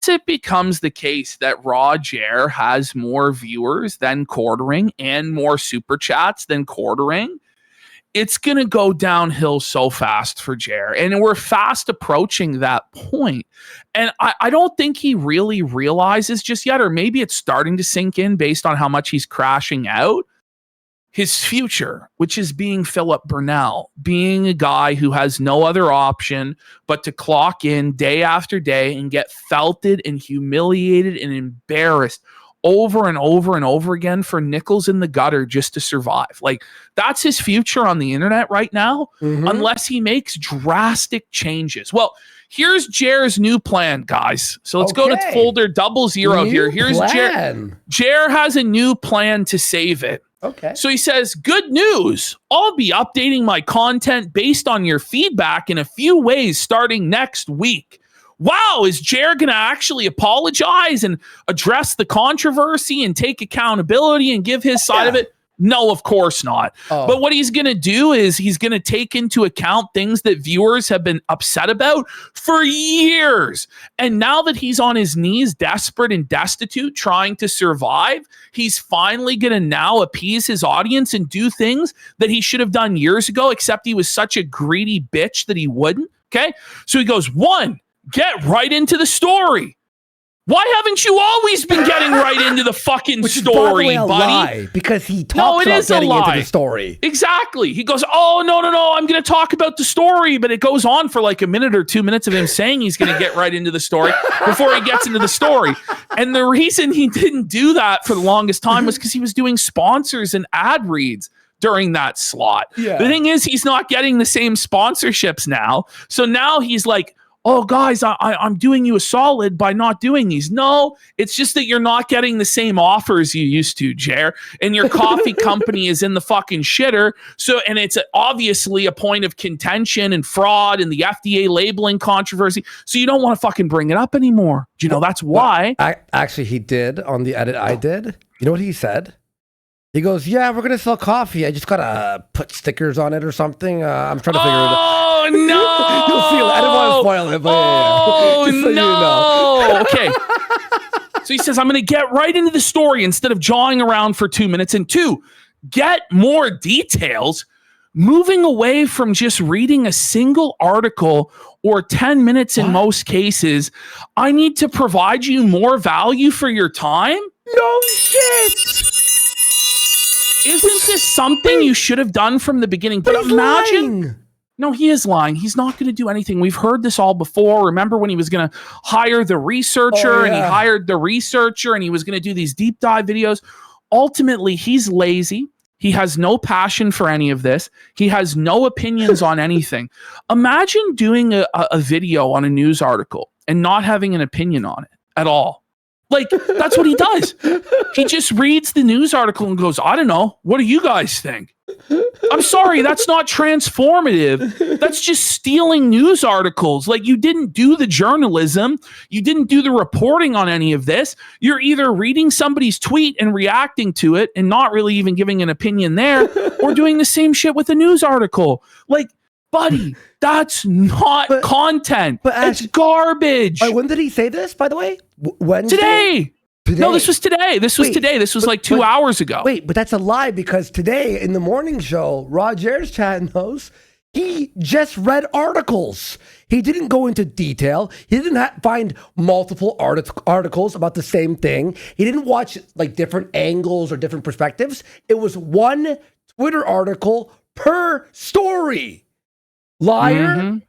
it becomes the case that Roger has more viewers than quartering and more super chats than quartering, it's going to go downhill so fast for Jer. And we're fast approaching that point. And I don't think he really realizes just yet, or maybe it's starting to sink in based on how much he's crashing out, his future, which is being Philip Burnell, being a guy who has no other option but to clock in day after day and get felted and humiliated and embarrassed over and over and over again for nickels in the gutter just to survive. Like, that's his future on the internet right now, unless he makes drastic changes. Well, here's Jer's new plan, guys. So let's go to folder 00 here. Here's Jer. Jer has a new plan to save it. Okay. So he says, good news. I'll be updating my content based on your feedback in a few ways starting next week. Wow, is Jer going to actually apologize and address the controversy and take accountability and give his side of it? No, of course not. But what he's going to do is he's going to take into account things that viewers have been upset about for years. And now that he's on his knees, desperate and destitute, trying to survive, he's finally going to now appease his audience and do things that he should have done years ago, except he was such a greedy bitch that he wouldn't. Okay? So he goes, 1, get right into the story. Why haven't you always been getting right into the fucking story, buddy? Lie, because he talks about getting into the story. Exactly. He goes, oh, no, I'm going to talk about the story, but it goes on for like a minute or 2 minutes of him saying he's going to get right into the story before he gets into the story. And the reason he didn't do that for the longest time was because he was doing sponsors and ad reads during that slot. The thing is, he's not getting the same sponsorships now. So now he's like, oh, guys, I'm doing you a solid by not doing these. No, it's just that you're not getting the same offers you used to, Jer. And your coffee company is in the fucking shitter. So, and it's obviously a point of contention and fraud and the FDA labeling controversy. So you don't want to fucking bring it up anymore. You know, that's why. Actually, he did on the edit I did. You know what he said? He goes, yeah, we're going to sell coffee. I just got to put stickers on it or something. I'm trying to figure it out. Oh, no. You'll see. I don't want to spoil it, but oh, so no. You know. Okay. So he says, I'm going to get right into the story instead of jawing around for 2 minutes. And 2, get more details, moving away from just reading a single article or 10 minutes in most cases. I need to provide you more value for your time. No shit. Isn't this something you should have done from the beginning? But imagine. Lying. No, he is lying. He's not going to do anything. We've heard this all before. Remember when he was going to hire the researcher and he hired the researcher and he was going to do these deep dive videos? Ultimately, he's lazy. He has no passion for any of this. He has no opinions on anything. Imagine doing a video on a news article and not having an opinion on it at all. Like, that's what he does. He just reads the news article and goes, I don't know. What do you guys think? I'm sorry, that's not transformative. That's just stealing news articles. Like, you didn't do the journalism. You didn't do the reporting on any of this. You're either reading somebody's tweet and reacting to it and not really even giving an opinion there, or doing the same shit with a news article. Like, buddy, that's not content. But it's garbage. When did he say this, by the way? Wednesday? Today. No, this was today. This was today. This was like 2 hours ago. Wait, but that's a lie, because today in the morning show, Roger's chat knows he just read articles. He didn't go into detail. He didn't find multiple articles about the same thing. He didn't watch like different angles or different perspectives. It was one Twitter article per story. Liar.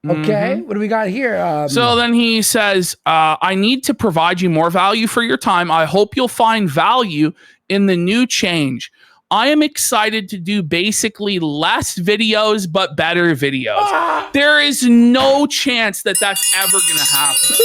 Okay, what do we got here? So then he says, I need to provide you more value for your time. I hope you'll find value in the new change. I am excited to do basically less videos, but better videos. There is no chance that that's ever going to happen.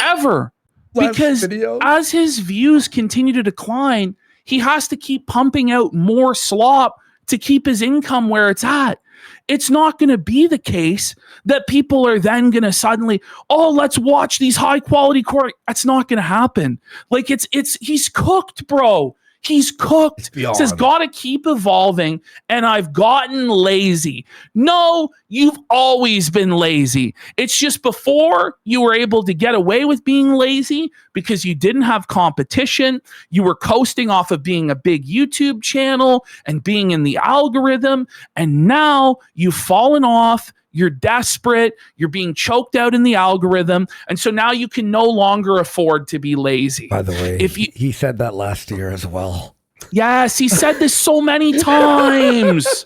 Ever. Because as his views continue to decline, he has to keep pumping out more slop to keep his income where it's at. It's not going to be the case that people are then going to suddenly, oh, let's watch these high quality That's not going to happen. Like he's cooked, bro. He's cooked. Says, gotta keep evolving, and I've gotten lazy. No, you've always been lazy. It's just before you were able to get away with being lazy because you didn't have competition. You were coasting off of being a big YouTube channel and being in the algorithm, and now you've fallen off. You're desperate. You're being choked out in the algorithm. And so now you can no longer afford to be lazy. By the way, he said that last year as well. Yes, he said this so many times.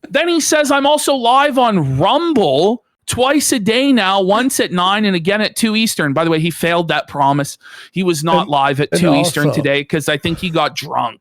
Then he says, I'm also live on Rumble twice a day now, once at 9 and again at 2 Eastern. By the way, he failed that promise. He was not live at 2 Eastern today because I think he got drunk.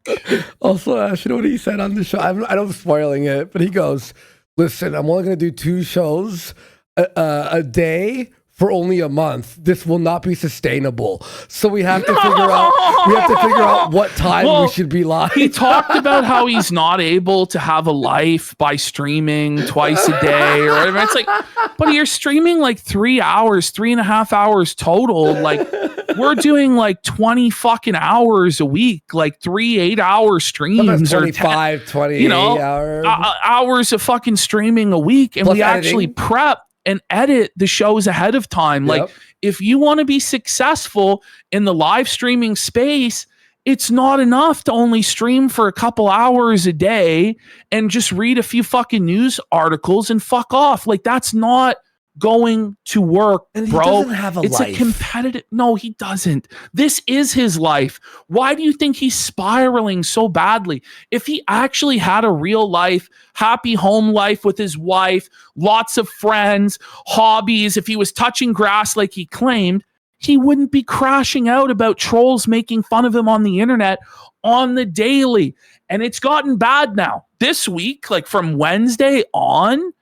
Also, Ash, you know what he said on the show? I know I'm spoiling it, but he goes, listen, I'm only going to do 2 shows a day for only a month. This will not be sustainable. So we have to figure out what time we should be live. He talked about how he's not able to have a life by streaming twice a day or whatever. It's like, but you're streaming like 3 hours, 3.5 hours total. Like we're doing like 20 fucking hours a week, like 3 8-hour streams 25, 28 hours. Hours of fucking streaming a week. And plus we actually prep and edit the shows ahead of time. Like if you want to be successful in the live streaming space, it's not enough to only stream for a couple hours a day and just read a few fucking news articles and fuck off. Like that's not going to work, and bro. He doesn't have it's life. A competitive. No, he doesn't. This is his life. Why do you think he's spiraling so badly? If he actually had a real life, happy home life with his wife, lots of friends, hobbies, if he was touching grass like he claimed, he wouldn't be crashing out about trolls making fun of him on the internet on the daily. And it's gotten bad now. This week, like from Wednesday on,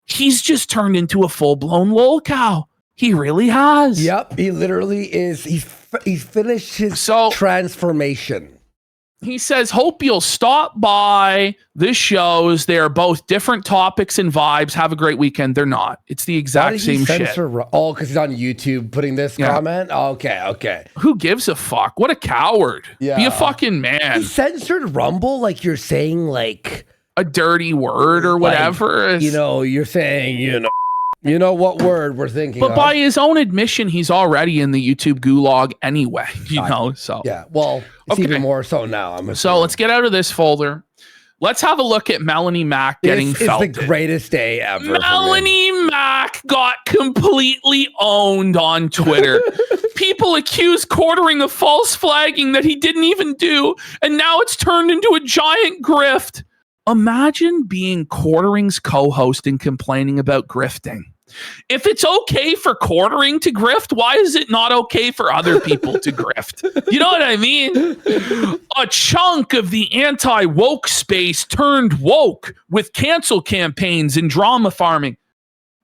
he's just turned into a full-blown lolcow. He really has. Yep, he literally is. He's finished his transformation. He says, hope you'll stop by the shows. They are both different topics and vibes. Have a great weekend. They're not. It's the exact same shit. Oh, because he's on YouTube putting this comment? Okay. Who gives a fuck? What a coward. Yeah. Be a fucking man. He censored Rumble like you're saying like a dirty word or whatever. Like, you're saying, you know what word we're thinking but of. By his own admission, he's already in the YouTube gulag anyway, so. Yeah, well, it's even more so now. So let's get out of this folder. Let's have a look at Melonie Mac getting felted. It's the greatest day ever. Melonie Mac got completely owned on Twitter. People accuse Quartering of false flagging that he didn't even do, and now it's turned into a giant grift. Imagine being Quartering's co-host and complaining about grifting. If it's okay for Quartering to grift, why is it not okay for other people to grift? You know what I mean? A chunk of the anti-woke space turned woke with cancel campaigns and drama farming.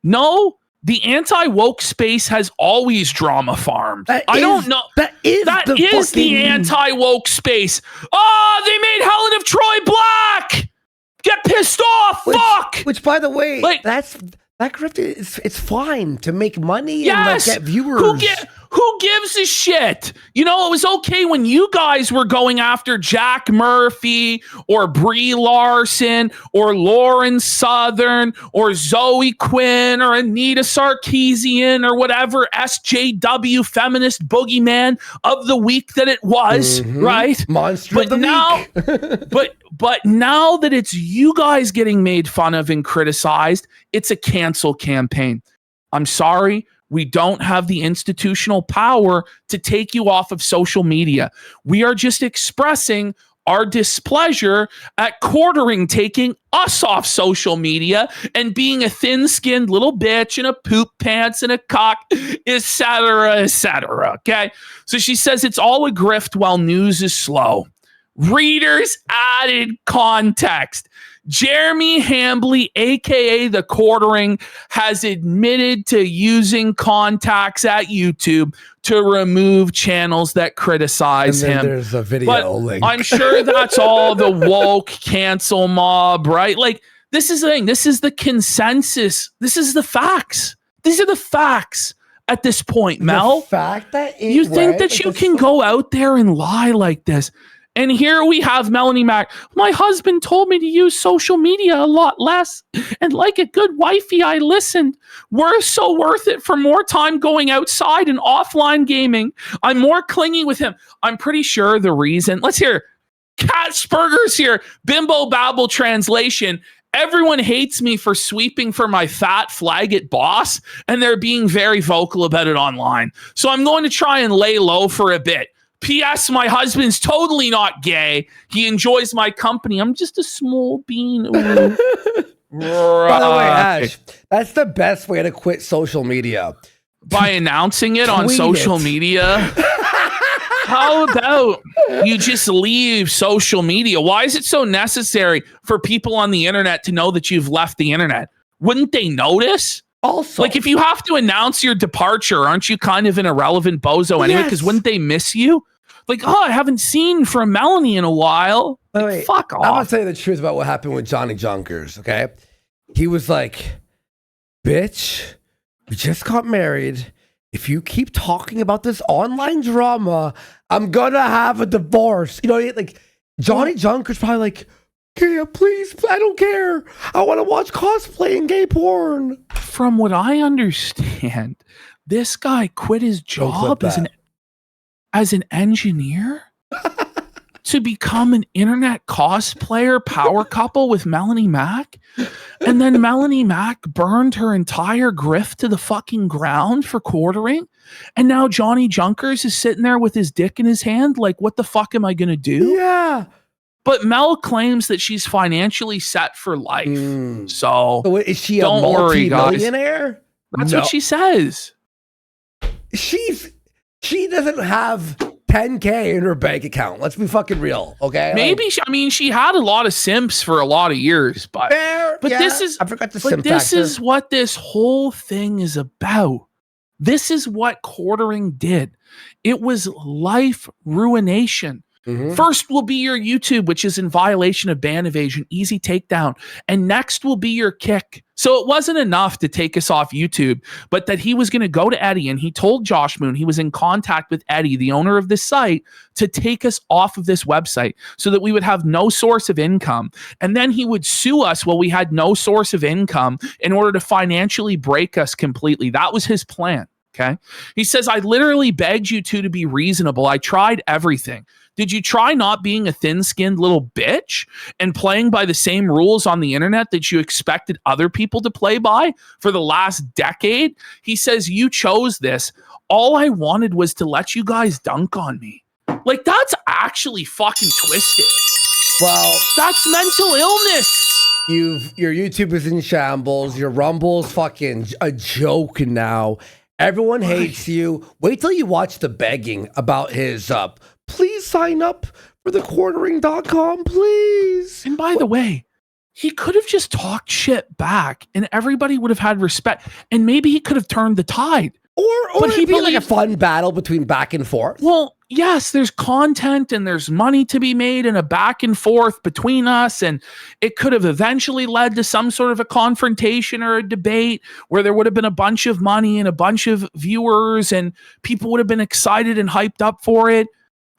No, the anti-woke space has always drama farmed. I don't know. That is the anti-woke space. Oh, they made Helen of Troy black. Get pissed off. Fuck. Which, by the way, that grift it's fine to make money and get viewers. Who gives a shit? It was okay when you guys were going after Jack Murphy or Brie Larson or Lauren Southern or Zoe Quinn or Anita Sarkeesian or whatever SJW feminist boogeyman of the week that it was, right? Monster of the week. But now that it's you guys getting made fun of and criticized, it's a cancel campaign. I'm sorry. We don't have the institutional power to take you off of social media. We are just expressing our displeasure at Quartering taking us off social media and being a thin-skinned little bitch in a poop pants and a cock, etc., okay? So she says it's all a grift while news is slow. Readers added context. Jeremy Hambly, a.k.a. The Quartering, has admitted to using contacts at YouTube to remove channels that criticize him. There's a video link. I'm sure that's all the woke cancel mob, right? Like, this is the thing. This is the consensus. This is the facts. These are the facts at this point, Mel. The fact that you think that you can go out there and lie like this And here we have Melonie Mac. My husband told me to use social media a lot less. And like a good wifey, I listened. We're so worth it for more time going outside and offline gaming. I'm more clingy with him. I'm pretty sure the reason. Let's hear Catsburgers here. Bimbo Babble translation. Everyone hates me for sweeping for my fat Flaggett boss. And they're being very vocal about it online. So I'm going to try and lay low for a bit. P.S. My husband's totally not gay. He enjoys my company. I'm just a small bean. By the way, Ash, that's the best way to quit social media. By announcing it on social media. How about you just leave social media? Why is it so necessary for people on the internet to know that you've left the internet? Wouldn't they notice? Also, like if you have to announce your departure, aren't you kind of an irrelevant bozo anyway? Because wouldn't they miss you? Like, oh, I haven't seen from Melonie in a while. Wait, fuck off. I'm going to tell you the truth about what happened with Johnny Junkers, okay? He was like, bitch, we just got married. If you keep talking about this online drama, I'm going to have a divorce. You know, like Johnny Junkers probably like, yeah, please, I don't care. I want to watch cosplay and gay porn. From what I understand, this guy quit his job as an engineer to become an internet cosplayer power couple with Melonie Mac. And then Melonie Mac burned her entire grift to the fucking ground for quartering. And now Johnny Junkers is sitting there with his dick in his hand. Like, what the fuck am I going to do? Yeah. But Mel claims that she's financially set for life. So is she a multi-millionaire? That's what she says. She doesn't have 10K in her bank account. Let's be fucking real, okay? Maybe she had a lot of simps for a lot of years, but this is I forgot the simp factor. Is what this whole thing is about. This is what quartering did. It was life ruination. First will be your YouTube, which is in violation of ban evasion, easy takedown. And next will be your kick. So it wasn't enough to take us off YouTube, but that he was going to go to Eddie, and he told Josh Moon he was in contact with Eddie, the owner of this site, to take us off of this website so that we would have no source of income. And then he would sue us while we had no source of income in order to financially break us completely. That was his plan. Okay. He says, I literally begged you two to be reasonable. I tried everything. Did you try not being a thin-skinned little bitch and playing by the same rules on the internet that you expected other people to play by for the last decade? He says, you chose this. All I wanted was to let you guys dunk on me. Like, that's actually fucking twisted. Well, that's mental illness. Your YouTube is in shambles. Your Rumble's fucking a joke now. Everyone hates you. Wait till you watch the begging about his please sign up for the quartering.com, please. And by the way, he could have just talked shit back and everybody would have had respect. And maybe he could have turned the tide. Or it'd be like a fun battle between back and forth. Well, yes, there's content and there's money to be made and a back and forth between us. And it could have eventually led to some sort of a confrontation or a debate where there would have been a bunch of money and a bunch of viewers and people would have been excited and hyped up for it.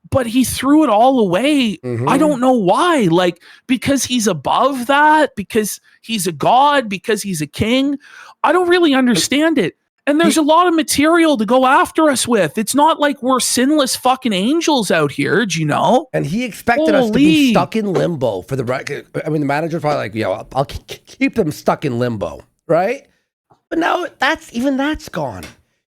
But he threw it all away. I don't know why. Like, because he's above that, because he's a god, because he's a king. I don't really understand it. And there's a lot of material to go after us with. It's not like we're sinless fucking angels out here, do you know? And he expected us to be stuck in limbo for the right. I mean, the manager's probably like, yeah, I'll keep them stuck in limbo, right? But now that's gone.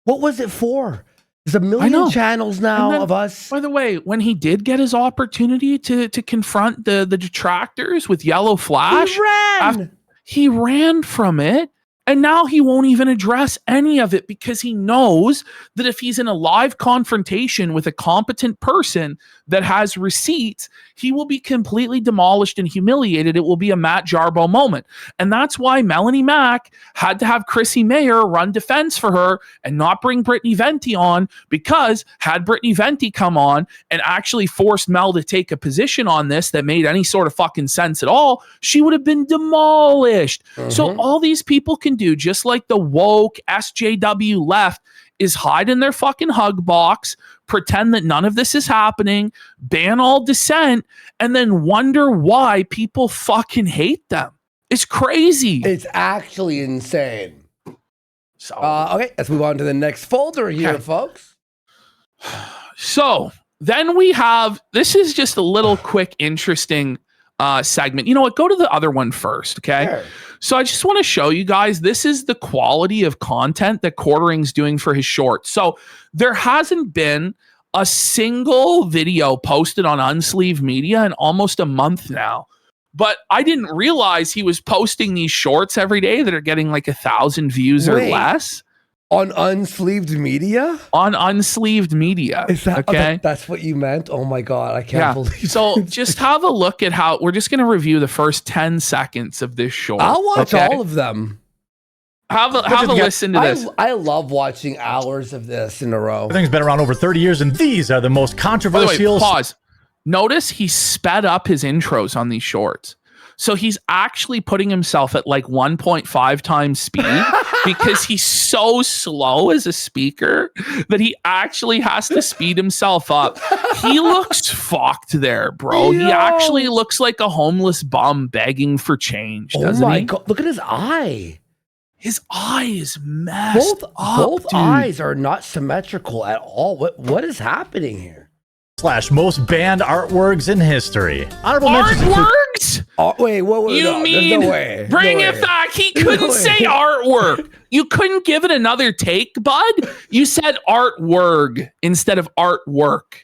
What was it for? There's a million channels now of us. By the way, when he did get his opportunity to confront the detractors with Yellow Flash, he ran from it. And now he won't even address any of it because he knows that if he's in a live confrontation with a competent person that has receipts, he will be completely demolished and humiliated. It will be a Matt Jarbo moment. And that's why Melonie Mac had to have Chrissy Mayer run defense for her and not bring Brittany Venti on, because had Brittany Venti come on and actually forced Mel to take a position on this that made any sort of fucking sense at all, she would have been demolished. So all these people can do, just like the woke SJW left, is hide in their fucking hug box, pretend that none of this is happening, ban all dissent, and then wonder why people fucking hate them. It's crazy. It's actually insane. So, okay, let's move on to the next folder here, folks. So then we have, this is just a little quick, interesting segment. You know what? Go to the other one first, okay? Sure. So I just want to show you guys, this is the quality of content that Quartering's doing for his shorts. So there hasn't been a single video posted on Unsleeved Media in almost a month now. But I didn't realize he was posting these shorts every day that are getting like 1,000 views or less. On Unsleeved Media? On Unsleeved Media. Is that okay? That's what you meant? Oh my God, I can't believe So just have a look at how, we're just going to review the first 10 seconds of this short. I'll watch all of them. Have a listen to this. I love watching hours of this in a row. Everything's been around over 30 years, and these are the most controversial. By the way, pause. Notice he sped up his intros on these shorts. So he's actually putting himself at like 1.5 times speed because he's so slow as a speaker that he actually has to speed himself up. He looks fucked there, bro. Yo. He actually looks like a homeless bum begging for change, doesn't he? God. Look at his eye. His eye is messed up. Both eyes are not symmetrical at all. What is happening here? / most banned artworks in history. Honorable artworks? Wait, you mean no way. Bring it back? He couldn't say artwork. You couldn't give it another take, bud. You said artwork instead of artwork.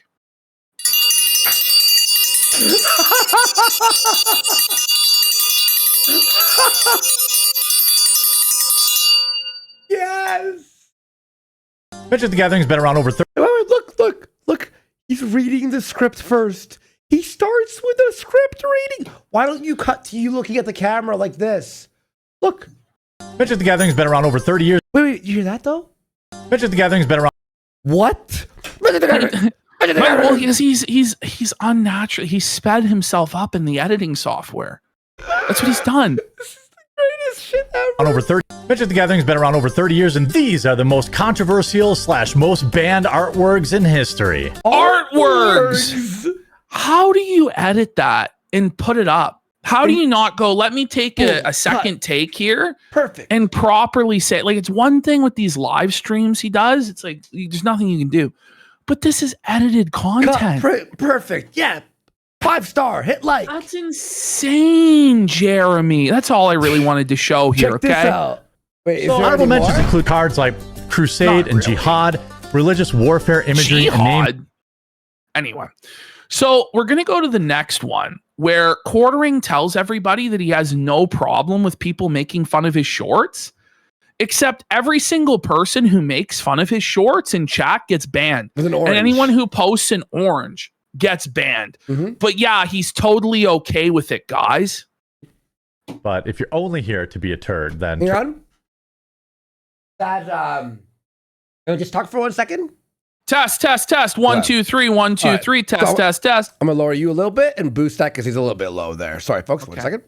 Yes. Magic the Gathering's been around over 30. Look. He's reading the script first. He starts with a script reading. Why don't you cut to you looking at the camera like this? Look. Magic the Gathering's been around over 30 years. Wait, you hear that though? Magic the Gathering's been around. What? Well, he's unnatural. He sped himself up in the editing software. That's what he's done. This is the greatest shit ever. On over 30. Magic the Gathering's been around over 30 years, and these are the most controversial / most banned artworks in history. Artworks! How do you edit that and put it up? How do you not go, let me take a second take here? Perfect. And properly say, like, it's one thing with these live streams he does. It's like, there's nothing you can do. But this is edited content. Perfect. Yeah. 5-star. Hit like. That's insane, Jeremy. That's all I really wanted to show here, Check this out. Wait, so honorable mentions include cards like Crusade and Jihad, religious warfare imagery, and name. Anyway, so we're going to go to the next one where Quartering tells everybody that he has no problem with people making fun of his shorts, except every single person who makes fun of his shorts in chat gets banned. And anyone who posts an orange gets banned. Mm-hmm. But yeah, he's totally okay with it, guys. But if you're only here to be a turd, then... Hang on. Can we just talk for 1 second? Test. 1, 2, 3, 1, 2, 3. Test. I'm gonna lower you a little bit and boost that because he's a little bit low there. Sorry, folks. Okay. 1 second.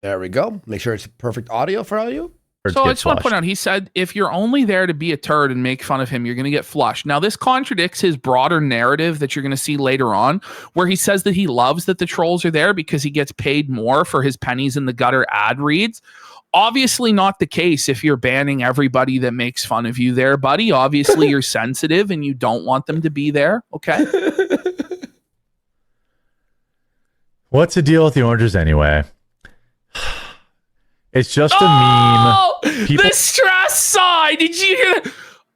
There we go. Make sure it's perfect audio for all you. So I just want to point out, he said, if you're only there to be a turd and make fun of him, you're going to get flushed. Now, this contradicts his broader narrative that you're going to see later on, where he says that he loves that the trolls are there because he gets paid more for his pennies in the gutter ad reads. Obviously not the case if you're banning everybody that makes fun of you there, buddy. Obviously, you're sensitive and you don't want them to be there, okay? What's the deal with the oranges anyway? It's just a meme. The stress side. Did you hear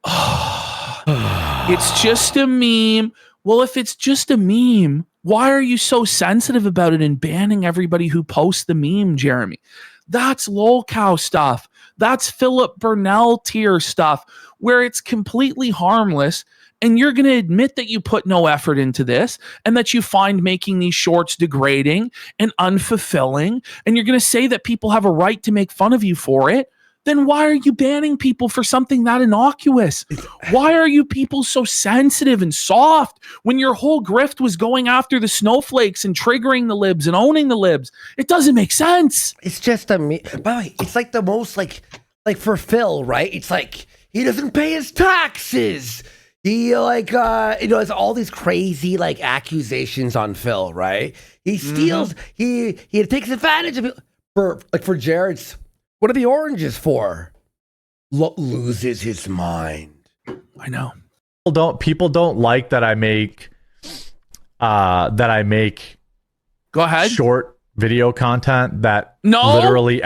that? It's just a meme. Well, if it's just a meme, why are you so sensitive about it and banning everybody who posts the meme, Jeremy? That's lolcow stuff. That's Philip Burnell tier stuff where it's completely harmless. And you're going to admit that you put no effort into this and that you find making these shorts degrading and unfulfilling. And you're going to say that people have a right to make fun of you for it. Then why are you banning people for something that innocuous? Why are you people so sensitive and soft when your whole grift was going after the snowflakes and triggering the libs and owning the libs? It doesn't make sense. It's just a meme. By the way, it's like the most like for Phil, right? It's like He doesn't pay his taxes. He has all these crazy like accusations on Phil, right? He steals. He takes advantage of it. For Jared's, what are the oranges for? Loses his mind. I know. People don't like that I make Go ahead. short video content that No. literally.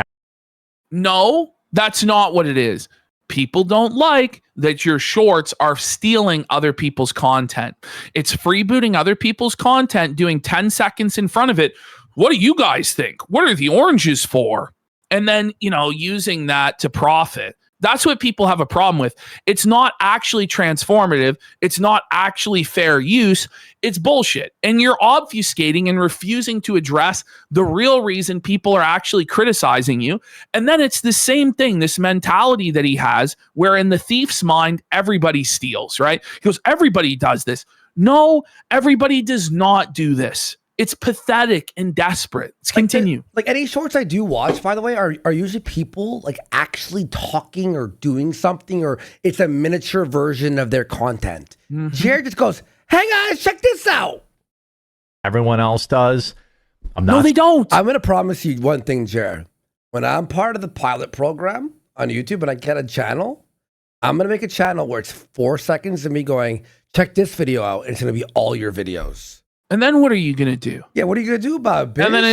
No, that's not what it is. People don't like that your shorts are stealing other people's content. It's freebooting other people's content, doing 10 seconds in front of it. What do you guys think? What are the oranges for? And then, using that to profit. That's what people have a problem with. It's not actually transformative. It's not actually fair use. It's bullshit. And you're obfuscating and refusing to address the real reason people are actually criticizing you. And then it's the same thing, this mentality that he has, where in the thief's mind, everybody steals, right? He goes, everybody does this. No, everybody does not do this. It's pathetic and desperate. Let's continue. Like any shorts I do watch, by the way, are usually people like actually talking or doing something, or it's a miniature version of their content. Jared just goes, "Hey guys, check this out." Everyone else does. No, they don't. I'm going to promise you one thing, Jared. When I'm part of the pilot program on YouTube and I get a channel, I'm going to make a channel where it's 4 seconds of me going, "Check this video out," and it's going to be all your videos. And then what are you going to do? Yeah, what are you going to do about it, bitch? And then